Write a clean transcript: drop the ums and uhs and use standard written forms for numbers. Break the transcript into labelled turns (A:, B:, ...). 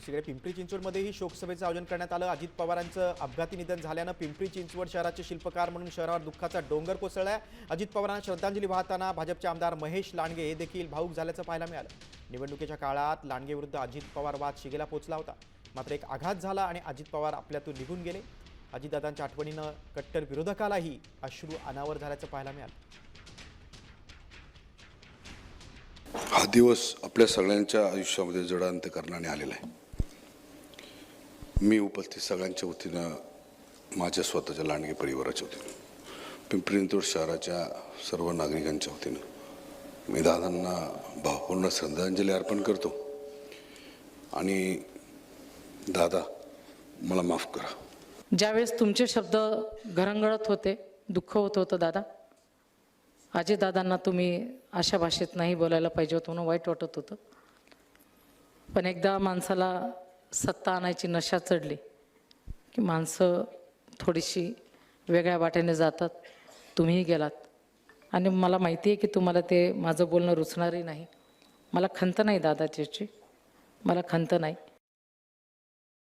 A: दुसरीकडे पिंपरी चिंचवडमध्येही शोकसभेचं आयोजन करण्यात आलं। अजित पवारांचं अपघाती निधन झाल्यानं पिंपरी चिंचवड शहराचे शिल्पकार म्हणून शहरावर दुःखाचा डोंगर कोसळलाय। अजित पवारांना श्रद्धांजली वाहताना भाजपचे आमदार महेश लांडगे हे देखील भावूक झाल्याचं पाहायला मिळालं। निवडणुकीच्या काळात लांडगे विरुद्ध अजित पवार वाद शिगेला पोहोचला होता, मात्र एक आघात झाला आणि अजित पवार आपल्यातून निघून गेले। अजितदादांच्या आठवणीनं कट्टर विरोधकालाही अश्रू अनावर झाल्याचं पाहायला मिळालं।
B: हा दिवस आपल्या सगळ्यांच्या आयुष्यामध्ये जडअंतकरणाने आलेला आहे। मी उपस्थित सगळ्यांच्या वतीनं, माझ्या स्वतःच्या लांडगे परिवाराच्या वतीनं, पिंपरी चिंचवड शहराच्या सर्व नागरिकांच्या वतीनं मी दादांना भावपूर्ण श्रद्धांजली अर्पण करतो। आणि दादा, मला माफ करा।
C: ज्यावेळेस तुमचे शब्द घरंगळत होते, दुःख होत होतं दादा, अजितदादांना तुम्ही अशा भाषेत नाही बोलायला पाहिजे होतं म्हणून वाईट वाटत होतं। पण एकदा माणसाला सत्ता आणायची नशा चढली की माणसं थोडीशी वेगळ्या वाटेने जातात। तुम्हीही गेलात आणि मला माहिती आहे की तुम्हाला ते माझं बोलणं रुचणारही नाही। मला खंत नाही दादाची, मला खंत नाही।